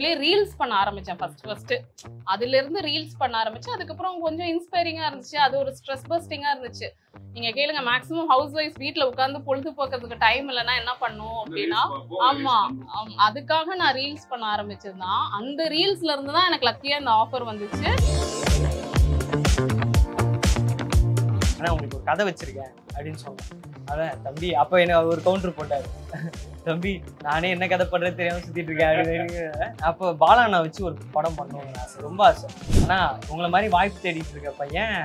Actually reels பண்ண ஆரம்பிச்சேன் first. அதுல இருந்து ரீல்ஸ் பண்ண ஆரம்பிச்சேன். அதுக்கப்புறம் கொஞ்சம் இன்ஸ்பைரிங்கா இருந்துச்சு. அது ஒரு ஸ்ட்ரெஸ் பஸ்டிங்கா இருந்துச்சு. நீங்க கேளுங்க, மேக்ஸிமம் ஹவுஸ் வைஃப் வீட்ல உட்கார்ந்து பொழுது போக்குறதுக்கு டைம் இல்லைன்னா என்ன பண்ணும் அப்படின்னா, ஆமா அதுக்காக நான் ரீல்ஸ் பண்ண ஆரம்பிச்சதுதான். அந்த ரீல்ஸ்ல இருந்து தான் எனக்கு லக்கியா இந்த ஆஃபர் வந்துச்சு. ஆனா உங்களுக்கு ஒரு கதை வச்சிருக்கேன் அப்படின்னு சொன்னேன். அதான் தம்பி அப்ப என்ன ஒரு கவுண்டர் போட்டாரு. தம்பி நானே என்ன கதை பண்றது தெரியாம சுத்திட்டு இருக்கேன் அப்படின்னு. அப்ப பாலாண்ணா வச்சு ஒரு படம் பண்ணணும்னு ஆசை, ரொம்ப ஆசை. ஆனா உங்களை மாதிரி வாய்ப்பு தேடிட்டு இருக்க பையன்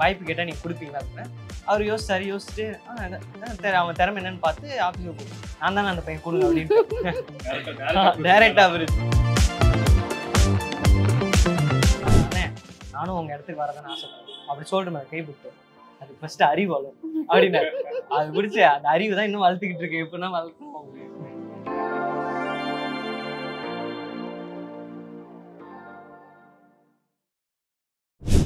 வாய்ப்பு கேட்டா நீங்க கொடுப்பீங்களா அப்படின்னு அவர் யோசிச்சுட்டு அவன் திறமை என்னன்னு பார்த்து ஆஃபீஸுக்கு போகும். நான் தானே அந்த பையன் கொடுங்க அப்படின்னு டைரக்டா அவரு. நானும் உங்க இடத்துக்கு வரதான்னு ஆசைப்படுறேன் அப்படி சொல்லிட்டு கை விட்டு அது ஃபர்ஸ்ட் அறிவு வளரும் அப்படின்னு. அது பிடிச்ச அந்த அறிவு தான் இன்னும் வளர்த்துக்கிட்டு இருக்கு. எப்படின்னா வளர்க்கணும்.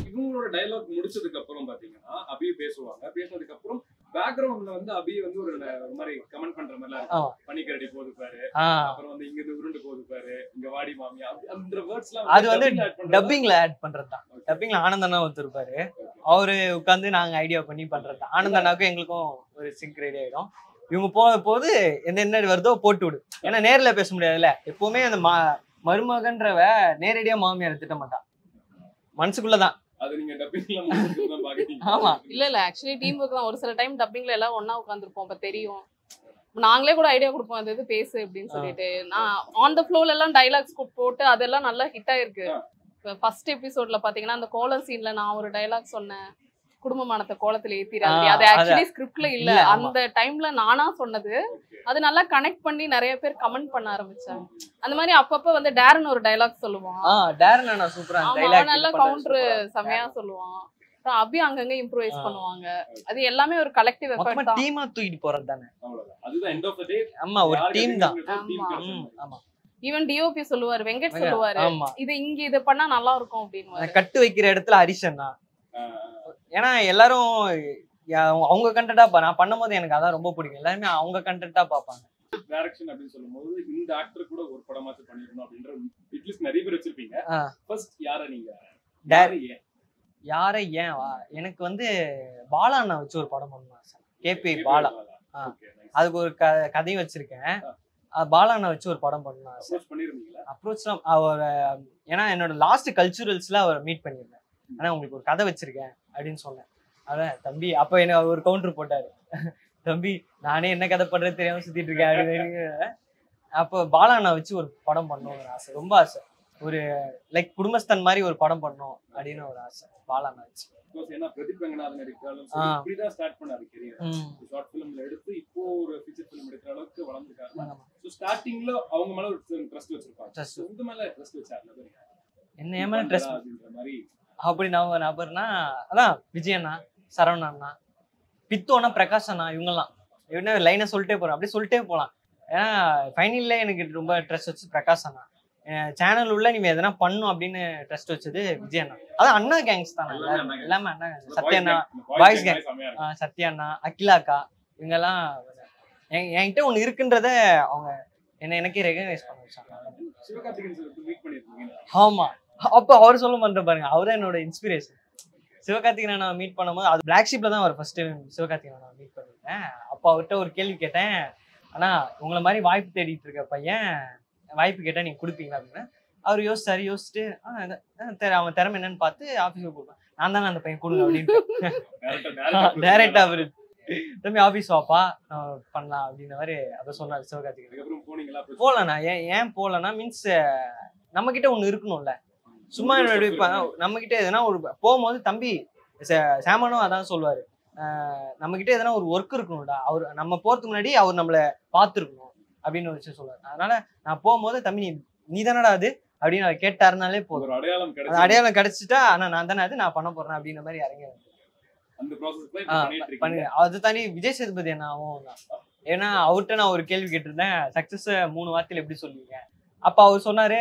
இவங்களோட டயலாக் முடிச்சதுக்கு அப்புறம் பாத்தீங்கன்னா அபி பேசுவாங்க. பேசுனதுக்கு அப்புறம் பேக்ரவுண்ட்ல வந்து அபி வந்து ஒரு மாதிரி கமெண்ட் பண்ற மாதிரி இருக்கும். பனிக்கரடி போது பாரு, அப்புறம் வந்து இங்க இருந்து உருண்டு போது பாரு, இங்க வாடி மாமி, அந்த வேர்ட்ஸ்லாம் அது வந்து டப்பிங்ல ஆட் பண்றதுதான். டப்பிங்ல ஆனந்தண்ணா ஒருத்தருப்பாரு, அவரு உட்காந்து நாங்க ஐடியா பண்ணி பண்றதுதான். ஆனந்தண்ணாவுக்கும் எங்களுக்கும் ஒரு சிங்க் ரெடி ஆயிடும். இவங்க போது என்ன வருதோ போட்டு விடு. ஏன்னா நேர்ல பேச முடியாதுல்ல. எப்பவுமே அந்த மருமகன்றவ நேரடியா மாமியார் திட்ட மாட்டான், மனசுக்குள்ளதான். அது நீங்க டப்பிங்ல மட்டும் பாக்குறீங்க. ஆமா இல்ல ஆக்சுவலி டீம் ஒர்க் தான். ஒரு சில டைம் டப்பிங்ல எல்லாம் ஒண்ணா உட்கார்ந்துருப்போம். அப்ப தெரியும், நாங்களே கூட ஐடியா கொடுப்போம் அது பேசு அப்படின்னு சொல்லிட்டு. நான் ஆன் த ஃப்ளோர்ல எல்லாம் டைலாக்ஸ் போட்டு அதெல்லாம் நல்லா ஹிட் ஆயிருக்கு. ஃபர்ஸ்ட் எபிசோட்ல பாத்தீங்கன்னா அந்த கோலம் சீன்ல நான் ஒரு டைலாக் சொன்னேன், குடும்பமானத்தை கோலத்துல ஏத்திராங்க. அது ஆக்சுவலி ஸ்கிரிப்ட்ல இல்ல, அந்த டைம்ல நானா சொன்னது. அது நல்லா கனெக்ட் பண்ணி நிறைய பேர் கமெண்ட் பண்ண ஆரம்பிச்சாங்க. அந்த மாதிரி அப்பப்ப வந்து டேரன் ஒரு டைலாக் சொல்லுவான். டேரன் அண்ணா சூப்பரா டைலாக் நல்லா கவுண்டர் செமையா சொல்லுவான். அபி அங்கங்க இம்ப்ரூவைஸ் பண்ணுவாங்க. அது எல்லாமே ஒரு கலெக்டிவ் எஃபர்ட் தான். டீமா தூக்கிட்டு போறது தானே. அவ்வளவுதான். அதுதான் எண்ட் ஆஃப் தி டே. ஆமா ஒரு டீம் தான். ஆமா. ஈவன் டிஓபி சொல்லுவாரு, வெங்கட் சொல்லுவாரு, இது இங்க இது பண்ணா நல்லா இருக்கும் அப்படின்னு. கட்டு வைக்கிற இடத்துல ஹரிஷன்னா. ஏன்னா எல்லாரும் அவங்க கண்டென்ட்டா நான் பண்ணும்போது எனக்கு அதான் ரொம்ப பிடிக்கும். எல்லாருமே அவங்க கண்டென்ட்டா பார்ப்பாங்க. டைரக்ஷன் அப்படின்னு சொல்லும்போது இந்த ஆக்டர் கூட ஒரு படமாச்சு பண்ணிரணும் அப்படின்ற அட்லீஸ்ட் நிறைய பேர் வச்சிருப்பீங்க. ஃபர்ஸ்ட் யாரை நீங்க யாரை ஏன் எனக்கு வந்து பாலா அண்ணா வச்சு ஒரு படம் பண்ணணும் சார். கேபி பாலா. அதுக்கு ஒரு கதையும் வச்சிருக்கேன். பாலா அண்ணா வச்சு ஒரு படம் பண்ணணும் சார். அப்ரோச்லாம் அவர் ஏன்னா என்னோட லாஸ்ட் கல்ச்சுரல்ஸ்ல அவர் மீட் பண்ணியிருந்தேன். ஆனா உங்களுக்கு ஒரு கதை வச்சிருக்கேன் அப்படின்னு சொன்னேன். அதான் தம்பி அப்ப என்ன ஒரு கவுண்டர் போட்டாரு. தம்பி நானே என்ன கதை பண்றது தெரியாம சுத்திட்டு இருக்கேன் அப்படின்னு. அப்ப பாலா அண்ணா வச்சு ஒரு படம் பண்ணணும்னு ஆசை, ரொம்ப ஆசை. ஒரு லைக் குடும்பஸ்தன் மாதிரி ஒரு படம் பண்ணணும் அப்படின்னு ஒரு ஆசை பாலா அண்ணா வச்சு. ஏன்னா பிரதீப் ரங்கநாதன் எடுக்கிறாலும் இப்படிதான் ஸ்டார்ட் பண்ணாரு கெரியர். ஷார்ட் ஃபிலிம்ல எடுத்து இப்போ ஒரு ஃபீச்சர் ஃபிலிம் எடுக்கிற அளவுக்கு வளர்ந்துருக்காரு. சோ ஸ்டார்டிங்ல அவங்க மேல ஒரு ட்ரஸ்ட் வச்சிருப்பாங்க. உங்க மேல ட்ரஸ்ட் வச்சாரு என்ன ஏமா ட்ரஸ்ட் அப்படின்ற மாதிரி அப்படி நபர்னா அதான் விஜயண்ணா, சரவணண்ணா, பித்தோனா, பிரகாஷ் அண்ணா, இவங்கெல்லாம் என்ன லைனை சொல்லிட்டே போறோம், அப்படியே சொல்லிட்டே போகலாம். ஏன்னா ஃபைனல்ல எனக்கு ரொம்ப ட்ரஸ்ட் வச்சு பிரகாஷ் அண்ணா. சேனல் உள்ள நீங்க எதனா பண்ணும் அப்படின்னு ட்ரஸ்ட் வச்சது விஜய் அண்ணா. அதான் அண்ணா கேங்ஸ் தானே எல்லாமே. அண்ணா கேங்ஸ், சத்யாண்ணா பாய்ஸ் கேங், சத்யாண்ணா, அகிலாக்கா, இவங்கெல்லாம் என்கிட்ட ஒண்ணு இருக்குன்றத அவங்க எனக்கே ரெகனைஸ் பண்ண வச்சாங்க. ஆமா அப்ப அவர் சொல்ல மாட்டேன் பாருங்க, அவர்தான் என்னோட இன்ஸ்பிரேஷன். சிவகார்த்திகேயனை நான் மீட் பண்ணும்போது அது பிளாக் ஷீப்ல தான் அவர் ஃபர்ஸ்ட் சிவகார்த்திகேயனை நான் மீட் பண்ணிருந்தேன். அப்போ அவர்கிட்ட ஒரு கேள்வி கேட்டேன், ஆனா உங்களை மாதிரி வாய்ப்பு தேடிட்டு இருக்க பையன் வாய்ப்பு கேட்டா நீங்க கொடுப்பீங்களா அப்படின்னு. அவர் யோசிச்சுட்டு அவன் திறமை என்னன்னு பார்த்து ஆஃபீஸுக்கு கொடுப்பேன். நான் தானே அந்த பையன் கொடுங்க அப்படின்னு டைரக்டா அவரு தம்பி ஆஃபீஸ் வாப்பா பண்ணலாம் அப்படின்ற மாதிரி அதை சொன்னார் சிவகார்த்திகேயன். போலண்ணா ஏன் போலன்னா மீன்ஸ் நம்ம கிட்ட ஒண்ணு இருக்கணும்ல. சும்மா நம்ம கிட்ட எதனா ஒரு போகும்போது தம்பி சாமனும் அதான் சொல்லுவாரு, நம்ம கிட்ட எதனா ஒரு ஒர்க் இருக்கணும்டா. அவர் நம்ம போறதுக்கு முன்னாடி அவர் நம்மள பாத்துருக்கணும் அப்படின்னு ஒரு விஷயம் சொல்லுவாரு. அதனால நான் போகும்போது தம்பி நீ தானடா அது அப்படின்னு அவர் கேட்டாருனாலே போதும், அடையாளம் கிடைச்சிட்டா ஆனா நான் தானே அது நான் பண்ண போறேன் அப்படின்ற மாதிரி இறங்கி அது தாண்டி விஜய் சேதுபதி அண்ணாவும் தான். ஏன்னா அவர்கிட்ட நான் ஒரு கேள்வி கேட்டிருந்தேன், சக்சஸ் 3 வார்த்தையில எப்படி சொல்லுவீங்க. அப்ப அவர் சொன்னாரு,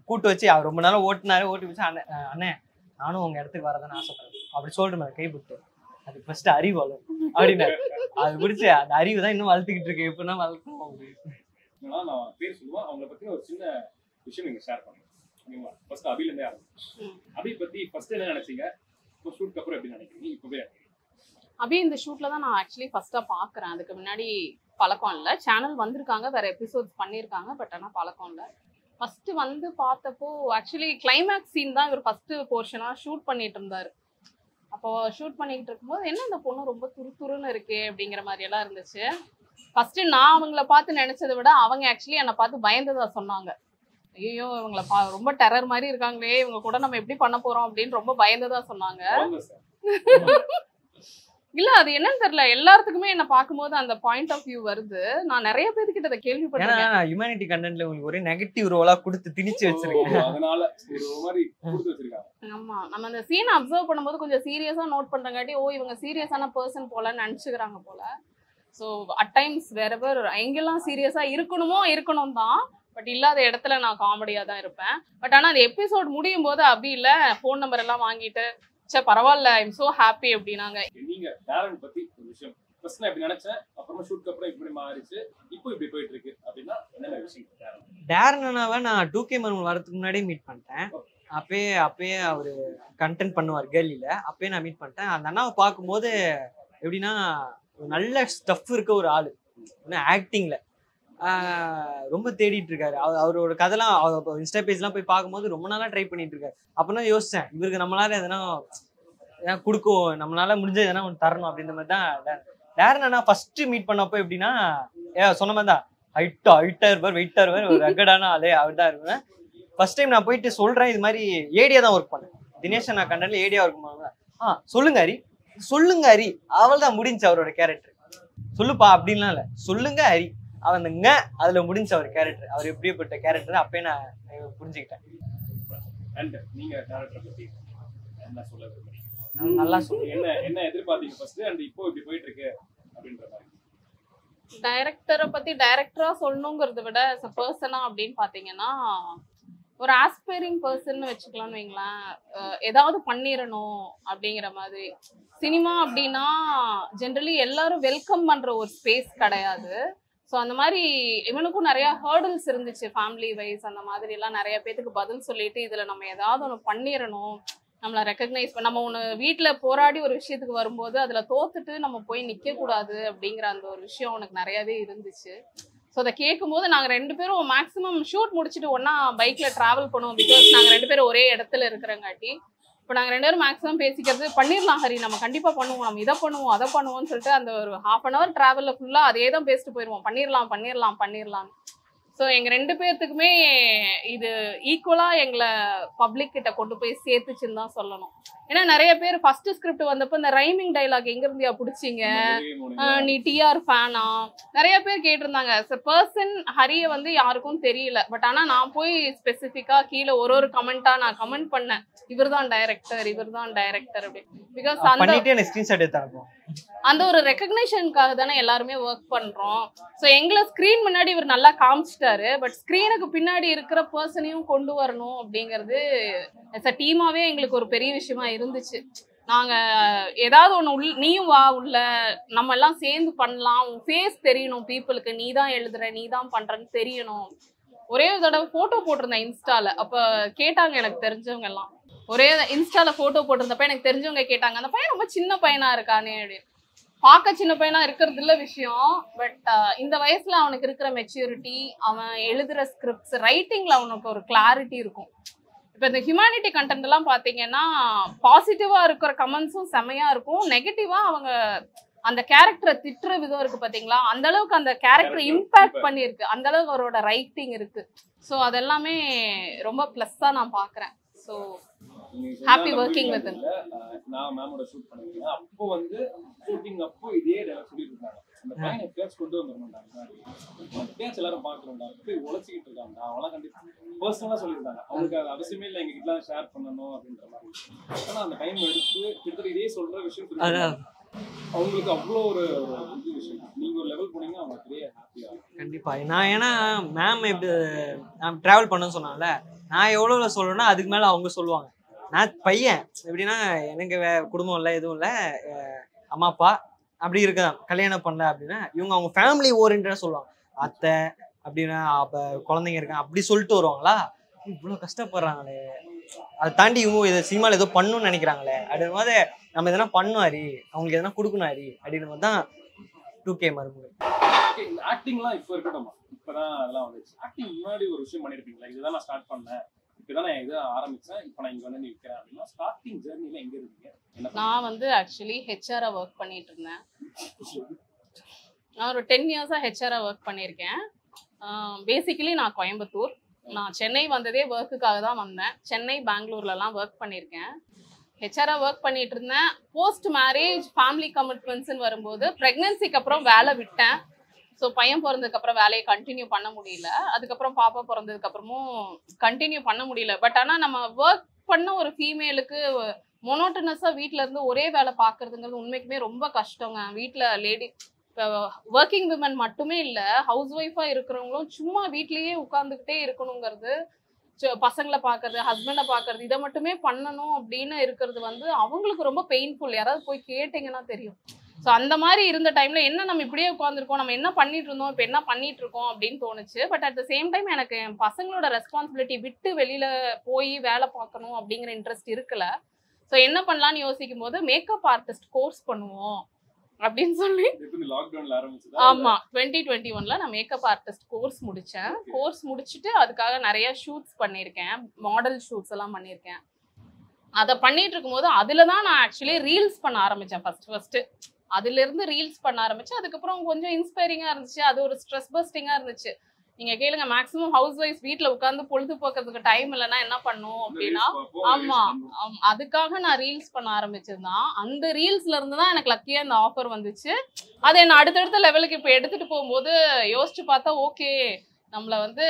கூட்டு வச்சு அவர் ரொம்ப நாளா ஓட்டி வச்சு அண்ணே நானும் உங்க இடத்துக்கு வரதான்னு ஆசைப்படுறேன் அப்படி சொல்லிட்டு கைப்பட்டு அதுக்கு ஃபர்ஸ்ட் அறிவு வளரும் அப்படின்னு. அது பிடிச்சி அந்த அறிவு தான் இன்னும் வளர்த்துக்கிட்டு இருக்கு. எப்படின்னா வளர்க்கணும் அப்படின்னு நான் பேர் சொல்லுவேன். அவங்களை பத்தி ஒரு சின்ன விஷயம் நீங்க ஷேர் பண்ணுங்க ஓகேங்களா? ஃபர்ஸ்ட் அபில இருந்தே ஆரம்பிங்க. அபி பத்தி ஃபர்ஸ்ட் என்ன நினைச்சீங்க, இப்போ ஷூட்க்கு அப்புறம் எப்படி நினைக்கிறீங்க? இப்பவே அபி இந்த ஷூட்ல தான் நான் ஆக்சுவலி ஃபர்ஸ்டா பாக்குறேன். அதுக்கு முன்னாடி பழக்கம் இல்லை. சேனல் வந்திருக்காங்க, வேற எபிசோட்ஸ் பண்ணியிருக்காங்க, பட் ஆனால் பழக்கம் இல்லை. ஃபர்ஸ்ட் வந்து பார்த்தப்போ ஆக்சுவலி கிளைமேக்ஸ் சீன் தான் இவர் ஃபர்ஸ்ட் போர்ஷனா ஷூட் பண்ணிட்டு இருந்தாரு. அப்போ ஷூட் பண்ணிட்டு இருக்கும்போது என்ன இந்த பொண்ணு ரொம்ப துருன்னு இருக்கே அப்படிங்கிற மாதிரி எல்லாம் இருந்துச்சு. ஃபர்ஸ்ட் நான் அவங்கள பார்த்து நினைச்சதை விட அவங்க ஆக்சுவலி என்னை பார்த்து பயந்ததா சொன்னாங்க. ஐயோ இவங்கள ரொம்ப டெரர் மாதிரி இருக்காங்களே, இவங்க கூட நம்ம எப்படி பண்ண போறோம் அப்படின்னு ரொம்ப பயந்ததா சொன்னாங்க. இல்ல அது என்னன்னு தெரியல, எல்லாத்துக்குமே என்ன பாக்கும்போது அந்த பாயிண்ட் ஆஃப் வியூ வருது. நான் நிறைய பேர்கிட்ட அதை கேள்விப்பட்டிருக்கேன். ஹியூமனிட்டி கண்டென்ட்ல உங்களுக்கு ஒரே நெகட்டிவ் ரோலா கொடுத்து திணிச்சு வச்சிருக்கீங்க. அதனால ஒரு மாதிரி கொடுத்து வச்சிருக்காங்க. ஆமா, நம்ம அந்த சீனை அப்சர்வ் பண்ணும்போது கொஞ்சம் சீரியஸா நோட் பண்றங்காட்டி ஓ இவங்க சீரியஸான பர்சன் போலன்னு நினைச்சுக்கிறாங்க போல. ஸோ அட் டைம்ஸ் வேறவர் எங்கெல்லாம் சீரியஸா இருக்கணும் தான், பட் இல்லாத இடத்துல நான் காமெடியா தான் இருப்பேன். பட் ஆனா அந்த எபிசோட் முடியும் போது அப்படி இல்ல, ஃபோன் நம்பர் எல்லாம் வாங்கிட்டு சே பரவாயில்ல ஐ எம் சோ ஹாப்பி அப்படின்னாங்க. நீங்க டேரன் பத்தி ஒரு விஷயம் ஃபர்ஸ்ட் நான் இப்படி நினைச்சேன், அப்புறமா ஷூட்க்கு அப்புறம் இப்படி மாறிச்சு, இப்போ இப்படி போயிட்டு இருக்கு அப்படின்னா என்ன விஷயம்? டேரன் அண்ணாவை நான் 2K மர்மல் வரதுக்கு முன்னாடியே மீட் பண்ணிட்டேன். அப்பயே அவரு கண்டென்ட் பண்ணுவார் கேர்லில, அப்பயே நான் மீட் பண்ணிட்டேன். அந்த அண்ணாவை பார்க்கும்போது எப்படின்னா நல்ல ஸ்டஃப் இருக்க ஒரு ஆளு, ஆக்டிங்ல ரொம்ப தேடிட்டு இருக்காரு. அவரோட கதைலாம் இன்ஸ்டா பேஜ்லாம் போய் பார்க்கும்போது ரொம்ப நாளா ட்ரை பண்ணிட்டு இருக்காரு. அப்பதான் யோசிச்சேன் இவருக்கு நம்மளால எதனா கொடுக்கும், நம்மளால முடிஞ்ச எதனா ஒன்று தரணும் அப்படின்ற மாதிரி தான் டேரன் அண்ணா ஃபர்ஸ்ட் மீட் பண்ணப்போ எப்படின்னா சொன்ன மாதிரி தான் ஹைட்டா இருப்பார், வெயிட்டா இருப்பார், ஒரு ரகடான ஆளே அவர் தான் இருப்பேன். ஃபர்ஸ்ட் டைம் நான் போயிட்டு சொல்றேன் இது மாதிரி ஏடியா தான் ஒர்க் பண்ணேன். தினேஷ் அண்ணா கண்டென்ட்ல ஏடியா ஒர்க் பண்ணுவாங்க. சொல்லுங்க ஹரி அவள் தான் முடிஞ்சு அவரோட கேரக்டர். சொல்லுப்பா அப்படின்லாம் இல்லை, சொல்லுங்க ஹரி அவனுங்க அதுல முடிஞ்ச அவர் கேரக்டர், அவர் எப்படிப்பட்ட கேரக்டர் அப்பயே நான் புரிஞ்சுக்கிட்டேன். நீங்க கேரக்டர் பத்தி என்ன சொல்ல விரும்புறீங்க? நல்லா சொல்லுங்க. என்ன எதிர்பார்த்தீங்க ஃபர்ஸ்ட் அண்ட் இப்போ இப்படி போயிட்டு இருக்கு அப்படின்ற மாதிரி? டைரக்டரை பத்தி டைரக்டரா சொல்லணுங்கிறத விட பர்சனா அப்படின்னு பாத்தீங்கன்னா ஒரு ஆஸ்பைரிங் பர்சன் வச்சுக்கலாம்னு வைங்களேன். ஏதாவது பண்ணிடணும் அப்படிங்கிற மாதிரி. சினிமா அப்படின்னா ஜென்ரலி எல்லாரும் வெல்கம் பண்ற ஒரு ஸ்பேஸ் கிடையாது. ஸோ அந்த மாதிரி இவனுக்கும் நிறைய ஹேர்டில்ஸ் இருந்துச்சு ஃபேமிலி வைஸ். அந்த மாதிரி எல்லாம் நிறைய பேத்துக்கு பதில் சொல்லிட்டு இதுல நம்ம ஏதாவது ஒன்று பண்ணிடணும், நம்மளை ரெக்கக்னைஸ் பண்ண, நம்ம ஒன்று வீட்டில் போராடி ஒரு விஷயத்துக்கு வரும்போது அதுல தோத்துட்டு நம்ம போய் நிற்க கூடாது அப்படிங்கிற அந்த ஒரு விஷயம் உனக்கு நிறையவே இருந்துச்சு. ஸோ அதை கேட்கும்போது நாங்கள் 2 பேரும் மேக்ஸிமம் ஷூட் முடிச்சுட்டு ஒன்றா பைக்கில் ட்ராவல் பண்ணுவோம். பிகாஸ் நாங்கள் 2 பேரும் ஒரே இடத்துல இருக்கிறங்காட்டி இப்போ நாங்கள் 2 பேரும் மேக்ஸிமம் பேசிக்கிறது பண்ணிடலாம் ஹரி, நம்ம கண்டிப்பாக பண்ணுவோம், நம்ம இதை பண்ணுவோம் அதை பண்ணுவோம்னு சொல்லிட்டு அந்த ஒரு ½ hour ட்ராவலில் ஃபுல்லாக அதே தான் பேசிட்டு போயிடுவோம், பண்ணிடலாம். ஸோ எங்கள் 2 பேர்த்துக்குமே இது ஈக்குவலாக எங்களை பப்ளிக் கிட்ட கொண்டு போய் சேர்த்துச்சுன்னு தான் சொல்லணும். ஏன்னா நிறைய பேர் ஃபர்ஸ்ட் ஸ்கிரிப்ட் வந்தப்போ இந்த ரைமிங் டைலாக் எங்கிருந்தியா பிடிச்சிங்க, நீ டிஆர் ஃபேனா, நிறைய பேர் கேட்டிருந்தாங்க. பர்சன் ஹரியை வந்து யாருக்கும் தெரியல. பட் ஆனால் நான் போய் ஸ்பெசிஃபிக்காக கீழே ஒரு கமெண்ட்டாக நான் கமெண்ட் பண்ணேன், இவர் தான் டைரக்டர் அப்படி. பிகாஸ் அந்த ஒரு ரெக்கக்னேஷனுக்காக தானே எல்லாருமே ஒர்க் பண்றோம். ஸோ எங்களை ஸ்கிரீன் முன்னாடி இவர் நல்லா காமிச்சிட்டாரு, பட் ஸ்கிரீனுக்கு பின்னாடி இருக்கிற பர்சனையும் கொண்டு வரணும் அப்படிங்கிறது எஸ் அ டீமாவே எங்களுக்கு ஒரு பெரிய விஷயமா இருந்துச்சு. நாங்க ஏதாவது ஒன்று நீயும் வா உள்ள, நம்ம எல்லாம் சேர்ந்து பண்ணலாம், உன் ஃபேஸ் தெரியணும் பீப்புளுக்கு, நீ தான் எழுதுற நீ தான் பண்றன்னு தெரியணும். ஒரே ஒரு தடவை போட்டோ போட்டிருந்தேன் இன்ஸ்டால. அப்ப கேட்டாங்க எனக்கு தெரிஞ்சவங்க எல்லாம், ஒரே இன்ஸ்டால போட்டோ போட்டிருந்தப்ப எனக்கு தெரிஞ்சவங்க கேட்டாங்க அந்த பையன் ரொம்ப சின்ன பையனா இருக்கானே அப்படின்னு. பார்க்க சின்ன பையனா இருக்கிறது இல்ல விஷயம், பட் இந்த வயசுல அவனுக்கு இருக்கிற மெச்சூரிட்டி, அவன் எழுதுற ஸ்கிரிப்ட்ஸ் ரைட்டிங்ல அவனுக்கு ஒரு கிளாரிட்டி இருக்கும். இப்போ இந்த ஹியூமனிட்டி கண்டென்ட் எல்லாம் பாத்தீங்கன்னா பாசிட்டிவா இருக்கிற கமெண்ட்ஸும் செமையா இருக்கும், நெகட்டிவா அவங்க அந்த கேரக்டரை திட்டுற விதம் இருக்கு பாத்தீங்களா, அந்த அளவுக்கு அந்த கேரக்டர் இம்பாக்ட் பண்ணிருக்கு, அந்த அளவுக்கு அவரோட ரைட்டிங் இருக்கு. ஸோ அதெல்லாமே ரொம்ப பிளஸ்ஸா நான் பாக்குறேன். So happy working with him. நான் மேமோட ஷூட் பண்ணிருக்கேன். அப்போ வந்து ஷூட்டிங் அப்போ இதே டயலாக் சொல்லிட்டு இருந்தாங்க, அந்த பையனை பேட்ச் கொண்டு வந்துடணும்டாங்க, பேட்ச் எல்லாரும் பார்க்கணும்டா, போய் உழைச்சிக்கிட்டு இருக்காங்க, அவங்களாம் கண்டிப்பா பர்சனலா சொல்லியிருந்தாங்க. அவங்களுக்கு அது அவசியமே இல்லை எங்ககிட்ட ஷேர் பண்ணணும் அப்படின்ற மாதிரி. ஆனால் அந்த டைம் எடுத்து கிட்டத்தட்ட இதே சொல்ற விஷயம் அவங்களுக்கு அவ்வளோ ஒரு விஷயம். நீங்க ஒரு லெவல் போனீங்கன்னா அவங்க பெரிய ஹாப்பியா. கண்டிப்பா நான் ஏன்னா மேம் எப்படி நான் டிராவல் பண்ணணும்னு சொன்னால, நான் எவ்வளோ சொல்லணும்னா அதுக்கு மேலே அவங்க சொல்லுவாங்க. நான் பையன் எப்படின்னா எனக்கு குடும்பம் இல்லை, எதுவும் இல்லை, அம்மா அப்பா அப்படி இருக்கான், கல்யாணம் பண்ணல அப்படின்னா இவங்க அவங்க ஃபேமிலி ஓரியன்டா சொல்லுவாங்க. அத்தை அப்படின்னா அப்போ குழந்தைங்க இருக்காங்க அப்படி சொல்லிட்டு வருவாங்களா. இவ்வளவு கஷ்டப்படுறாங்களே, அதை தாண்டி இவங்க இதை சினிமால ஏதோ பண்ணணும்னு நினைக்கிறாங்களே அப்படின்ற போது நம்ம எதனா பண்ணுவாரி, அவங்களுக்கு எதனா கொடுக்கணும் அரி அப்படின்ற மாதிரி தான் 2K மருமகள். இந்த ஆக்டிங்லாம் இப்போ இருக்கட்டும், இப்பதான் அதெல்லாம் வந்துச்சு. ஆக்டிங் முன்னாடி ஒரு விஷயம் பண்ணிருப்பீங்களா, இதுதான் நான் ஸ்டார்ட் பண்ணேன், இப்பதான் நான் இதை ஆரம்பிச்சேன், இப்போ நான் இங்க வந்து நிற்கிறேன் அப்படின்னா ஸ்டார்டிங் ஜெர்னில எங்க இருக்கீங்க? நான் வந்து ஆக்சுவலி ஹெச்ஆரா ஒர்க் பண்ணிட்டு இருந்தேன். நான் ஒரு 10 இயர்ஸா ஹெச்ஆரா ஒர்க் பண்ணியிருக்கேன். பேசிக்கலி நான் கோயம்புத்தூர். நான் சென்னை வந்ததே ஒர்க்குக்காக தான் வந்தேன். சென்னை பெங்களூர்லலாம் ஒர்க் பண்ணியிருக்கேன். ஹெச்ஆரா ஒர்க் பண்ணிட்டு இருந்தேன். போஸ்ட் மேரேஜ் ஃபேமிலி கமிட்மெண்ட்ஸ்ன்னு வரும்போது ப்ரெக்னன்சிக்கு அப்புறம் வேலை விட்டேன். ஸோ பையன் பிறந்ததுக்கப்புறம் வேலையை கண்டினியூ பண்ண முடியல. அதுக்கப்புறம் பாப்பா பிறந்ததுக்கப்புறமும் கண்டினியூ பண்ண முடியல. பட் ஆனால் நம்ம ஒர்க் பண்ண ஒரு ஃபீமேலுக்கு மொனோட்டனஸாக வீட்டில் இருந்து ஒரே வேலை பார்க்குறதுங்கிறது உண்மைக்குமே ரொம்ப கஷ்டங்க. வீட்டில் லேடி இப்போ ஒர்க்கிங் விமன் மட்டுமே இல்லை, ஹவுஸ் ஒய்ஃபாக இருக்கிறவங்களும் சும்மா வீட்லேயே உட்காந்துக்கிட்டே இருக்கணுங்கிறது, பசங்களை பார்க்கறது, ஹஸ்பண்டை பார்க்கறது, இதை மட்டுமே பண்ணணும் அப்படின்னு இருக்கிறது வந்து அவங்களுக்கு ரொம்ப பெயின்ஃபுல். யாராவது போய் கேட்டிங்கன்னா தெரியும். ஸோ அந்த மாதிரி இருந்த டைம்ல என்ன நம்ம இப்படியே உட்காந்துருக்கோம், நம்ம என்ன பண்ணிட்டு இருந்தோம், இப்போ என்ன பண்ணிட்டு இருக்கோம் அப்படின்னு தோணுச்சு. But at the same time எனக்கு என் பசங்களோட ரெஸ்பான்சிபிலிட்டி விட்டு வெளியில போய் வேலை பார்க்கணும் அப்படிங்கிற இன்ட்ரெஸ்ட் இருக்கல. ஸோ என்ன பண்ணலான்னு யோசிக்கும் போது மேக்கப் ஆர்டிஸ்ட் கோர்ஸ் பண்ணுவோம் அப்படின்னு சொல்லி, ஆமா 2021ல நான் மேக்கப் ஆர்டிஸ்ட் கோர்ஸ் முடிச்சேன். கோர்ஸ் முடிச்சுட்டு அதுக்காக நிறைய ஷூட்ஸ் பண்ணியிருக்கேன், மாடல் ஷூட்ஸ் எல்லாம் பண்ணியிருக்கேன். அதை பண்ணிட்டு இருக்கும்போது அதுல தான் நான் ஆக்சுவலி ரீல்ஸ் பண்ண ஆரம்பிச்சேன். ஃபர்ஸ்ட் அதுல இருந்து ரீல்ஸ் பண்ண ஆரம்பிச்சு. அதுக்கப்புறம் கொஞ்சம் இன்ஸ்பைரிங்கா இருந்துச்சு, அது ஒரு ஸ்ட்ரெஸ் பஸ்டிங்கா இருந்துச்சு. நீங்க கேளுங்க, மேக்ஸிமம் ஹவுஸ் ஒய்ஃப் வீட்டுல உட்காந்து பொழுது போக்குறதுக்கு டைம் இல்லைன்னா என்ன பண்ணும் அப்படின்னா, ஆமா அதுக்காக நான் ரீல்ஸ் பண்ண ஆரம்பிச்சதுதான். அந்த ரீல்ஸ்ல இருந்து தான் எனக்கு லக்கியா இந்த ஆஃபர் வந்துச்சு. அதை என்ன அடுத்தடுத்த லெவலுக்கு இப்போ எடுத்துட்டு போகும்போது யோசிச்சு பார்த்தா, ஓகே நம்மளை வந்து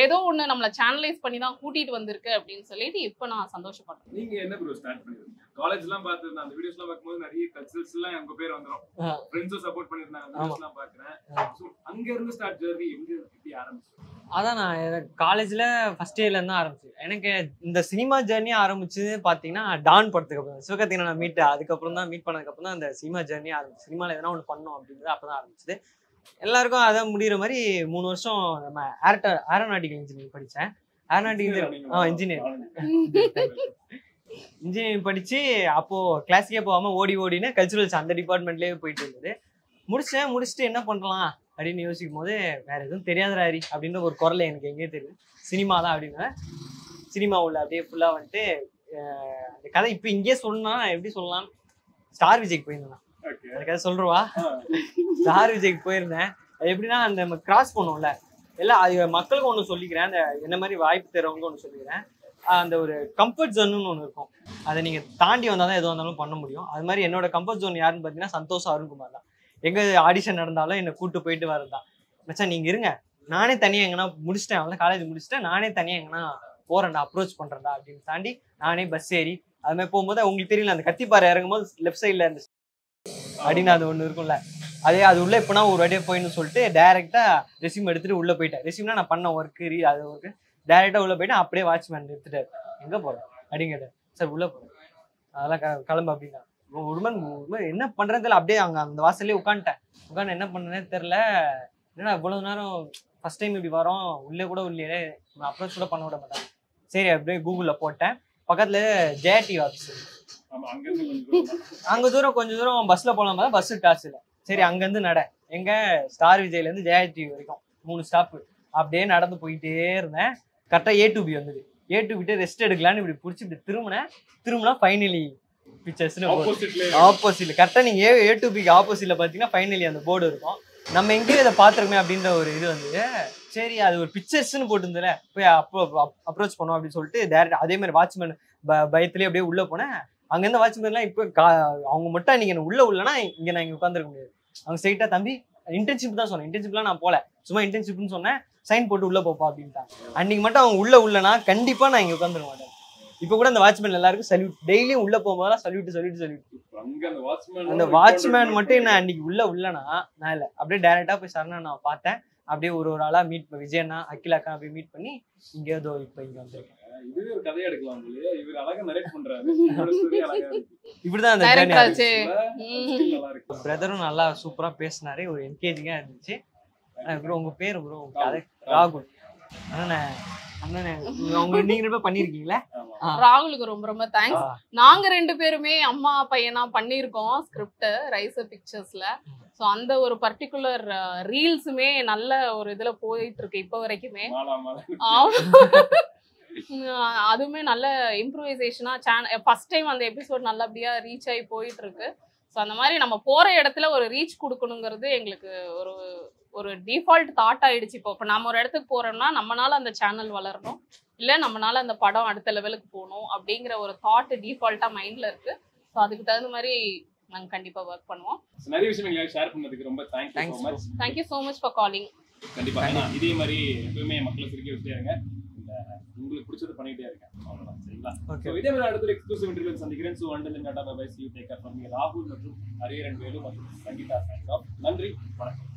ஏதோ ஒண்ணு நம்மளை சேனலைஸ் பண்ணி தான் கூட்டிட்டு வந்திருக்கு அப்படின்னு சொல்லிட்டு இப்போ நான் சந்தோஷப்படுறேன். நீங்க என்ன ப்ரோ ஸ்டார்ட் பண்ணிருக்கீங்க? காலேஜ் எல்லாம் பார்த்து அந்த வீடியோஸ் எல்லாம் பார்க்கும்போது நிறைய கல்ச்சர்ஸ் எல்லாம் உங்க பேர் வந்துரும், ஃப்ரெண்ட்ஸும் சப்போர்ட் பண்ணிருந்தாங்க, வீடியோஸ் எல்லாம் பாக்குறேன். சோ அங்க இருந்து ஸ்டார்ட் ஜர்னி எங்க எப்படி ஆரம்பிச்சு? அதான் நான் காலேஜ்ல ஃபர்ஸ்ட் இயர்ல இருந்து ஆரம்பிச்சு. எனக்கு இந்த சினிமா ஜேர்னி ஆரம்பிச்சு பாத்தீங்கன்னா டான் படத்துக்கு அப்புறம் சிவகார்த்திகேயனை நான் அதுக்கப்புறம் தான் மீட் பண்ணதுக்கு அப்புறம் தான் அந்த சினிமா ஜேர்னி ஆரம்பிச்சு. சினிமால எதனா ஒன்று பண்ணோம் அப்படின்றது அப்பதான் ஆரம்பிச்சது. எல்லாருக்கும் அதான் முடிகிற மாதிரி 3 வருஷம் நம்ம ஏரோநாட்டிக்கல் இன்ஜினியரிங் படித்தேன். ஏரோநாட்டிக்கல் இன்ஜினியரிங் படித்து அப்போது கிளாஸுக்கே போகாமல் ஓடினு கல்ச்சுரல்ஸ் அந்த டிபார்ட்மெண்ட்லேயே போயிட்டு இருந்தது. முடிச்சுட்டு என்ன பண்ணலாம் அப்படின்னு யோசிக்கும் போது வேறு எதுவும் தெரியாதுராரி அப்படின்ற ஒரு குரல் எனக்கு எங்கேயே தெரியுது, சினிமா தான் அப்படின்னு. சினிமா உள்ள அப்படியே ஃபுல்லாக வந்துட்டு அந்த கதை இப்போ இங்கேயே சொல்லணும்னா எப்படி சொல்லலாம், ஸ்டார் விஜய்க்கு போயிருந்தேன். அதுக்காக சொல்றவா, ஸ்டார் விஜய்க்கு போயிருந்தேன். அது எப்படின்னா அந்த நம்ம கிராஸ் பண்ணுவோம்ல, எல்லாம் அது மக்களுக்கு ஒன்று சொல்லிக்கிறேன், அந்த என்ன மாதிரி வாய்ப்பு தரவங்க ஒன்று சொல்லிக்கிறேன். அந்த ஒரு கம்ஃபர்ட் ஜோன்னு ஒன்று இருக்கும், அதை நீங்கள் தாண்டி வந்தால் தான் எதுவாக இருந்தாலும் பண்ண முடியும். அது மாதிரி என்னோட கம்ஃபர்ட் ஜோன் யாருன்னு பார்த்தீங்கன்னா சந்தோஷ் அருண்குமார் தான். எங்கே ஆடிஷன் நடந்தாலும் என்னை கூப்பிட்டு போயிட்டு வரதான். மச்சான் நீங்கள் இருங்க, நானே தனியாக எங்கன்னா முடிச்சிட்டேன், அவன் காலேஜ் முடிச்சுட்டேன், நானே தனியாக எங்கன்னா போகிறேன்டா, அப்ரோச் பண்ணுறேன்டா அப்படின்னு தாண்டி நானே பஸ் ஏறி அது மாதிரி போகும்போது உங்களுக்கு தெரியல, அந்த கத்திப்பாறை இறங்கும்போது லெஃப்ட் சைடில் இருந்துச்சு அப்படின்னு அது ஒன்று இருக்கும்ல, அது உள்ள இப்போனா ஒரு வாட்டியே போயின்னு சொல்லிட்டு டைரெக்டாக ரெஸ்யூம் எடுத்துகிட்டு உள்ளே போயிட்டேன். ரெஸ்யூம்னா நான் பண்ண ஒர்க்கு அது ஒர்க்கு டைரெக்டாக உள்ளே போயிட்டேன். அப்படியே வாட்ச்மேன் எடுத்துட்டாரு, எங்கே போகிறேன் அப்படிங்கிட்ட, சார் உள்ளே போகிறேன், அதெல்லாம் கிளம்பு அப்படின்னா. ஒரு என்ன பண்ணுறதுல அப்படியே அங்கே அந்த வாசல்லே உட்காந்து என்ன பண்ணுறேனே தெரில. என்னடா இவ்வளோ நேரம் ஃபஸ்ட் டைம் இப்படி வரோம், உள்ளே கூட உள்ளே அப்ரோச் கூட பண்ண விட மாட்டாங்க. சரி அப்படியே கூகுளில் போட்டேன், பக்கத்தில் ஜேடி ஆஃபீஸ், அங்க தூரம் கொஞ்சம் தூரம் பஸ்ல போலாம், பஸ்ஸுக்கு காசு இல்லை. சரி அங்கேருந்து எங்க ஸ்டார் விஜய்லேருந்து ஜெயடி வரைக்கும் 3 ஸ்டாப்பு அப்படியே நடந்து போயிட்டே இருந்தேன். கரெக்டாக A2B வந்தது. A2B ரெஸ்ட் எடுக்கலான்னு இப்படி பிடிச்சி இப்படி திரும்பினா ஃபைனலி பிக்சர்ஸ்னு ஆப்போசிட்ல கரெக்டாக நீங்கள் A2Bக்கு ஆப்போசிட்ல பார்த்தீங்கன்னா ஃபைனலி அந்த போர்டு இருக்கும். நம்ம எங்கேயும் இதை பார்த்துருக்கோமே அப்படின்ற ஒரு இது வந்தது. சரி அது ஒரு பிக்சர்ஸ்ன்னு போட்டுருந்தல, போய் அப்ரோச் பண்ணோம் அப்படின்னு சொல்லிட்டு டேரக்ட் அதே மாதிரி வாட்ச்மேன் பயத்துலேயே அப்படியே உள்ளே போனேன். அங்கேருந்து வாட்ச்மேன்லாம் இப்போ அவங்க மட்டும் நீங்கள் என்ன உள்ளனா இங்கே நான் இங்கே உட்காந்துருக்க முடியாது. அவங்க ஸ்ட்ரைட்டாக தம்பி இன்டர்ன்ஷிப் தான் சொன்னேன், இன்டர்ன்ஷிப்லாம் நான் போகல, சும்மா இன்டர்ன்ஷிப்னு சொன்னேன், சைன் போட்டு உள்ளே போப்பா அப்படின்ட்டாங்க. அன்றைக்கி மட்டும் அவங்க உள்ளனா கண்டிப்பாக நான் இங்கே உட்காந்துருக்க மாட்டேன். இப்போ கூட அந்த வாட்ச்மேன் எல்லாருக்கும் சல்யூட், டெய்லியும் உள்ளே போகும்போதெல்லாம் சல்யூட். அந்த வாட்ச்மேன் மட்டும் என்ன அன்றைக்கி உள்ளனா நான் இல்லை, அப்படியே டேரெக்டாக போய் சரணா நான் பார்த்தேன். அப்படியே ஒரு ஆளாக மீட் பண்ணி விஜயண்ணா அகிலாக்கா அப்படியே மீட் பண்ணி இங்கே ஏதோ இப்போ இங்கே வந்திருக்கேன். இதுவே ஒரு கதையா எடுக்கலாம். இவர் அழகா நரேட் பண்றாரு. இப்படிதான் அந்த பிரதரும் நல்லா சூப்பரா பேசினாரு, ஒரு என்கேஜிங்கா இருந்துச்சு. ப்ரோ உங்க பேரு ப்ரோ? ராகுல். ஆனா நீங்க 2 பேரும் பண்ணிருக்கீங்களா? ராகுலுக்கு ரொம்ப ரொம்ப தேங்க்ஸ். நாங்க 2 பேருமே அம்மா பையனா பண்ணியிருக்கோம் ஸ்கிரிப்ட் ரைசர் பிக்சர்ஸ்ல. ஸோ அந்த ஒரு பர்டிகுலர் ரீல்ஸுமே நல்ல ஒரு இதுல போயிட்டு இருக்கு இப்போ வரைக்குமே. அதுவுமே நல்ல இம்ப்ரூவைசேஷனா ஃபர்ஸ்ட் டைம் அந்த எபிசோட் நல்லபடியா ரீச் ஆகி போயிட்டு இருக்கு. ஸோ அந்த மாதிரி நம்ம போற இடத்துல ஒரு ரீச் கொடுக்கணுங்கிறது எங்களுக்கு ஒரு ஒரு டிஃபால்ட் தாட் ஆயிடுச்சு. இப்போ நம்ம ஒரு இடத்துக்கு போறோம்னா நம்மளால அந்த சேனல் வளரணும், இல்லை நம்மளால அந்த படம் அடுத்த லெவலுக்கு போகணும் அப்படிங்கிற ஒரு தாட் டிஃபால்ட்டா மைண்ட்ல இருக்கு. ஸோ அதுக்கு தகுந்த மாதிரி நாங்க கண்டிப்பா ஒர்க் பண்ணுவோம். நிறைய விஷயங்களை ஷேர் பண்ணதுக்கு ரொம்ப thank you so much. Thank you so much for calling. கண்டிப்பா இதே மாதிரி எப்பவுமே மக்களை சிரிக்க வச்சுட்டே இருங்க, உங்களுக்கு பிடிச்சது பண்ணிட்டே இருங்க, அவ்வளவுதான். சரிங்களா? சோ இதே மாதிரி அடுத்த எக்ஸ்க்ளூசிவ் இன்டர்வியூ சந்திக்கிறேன். So until then, bye bye, see you, take care from me, ராகுல் மற்றும் ஹரியரன் வேலு மற்றும் சங்கீதா. நன்றி, வணக்கம்.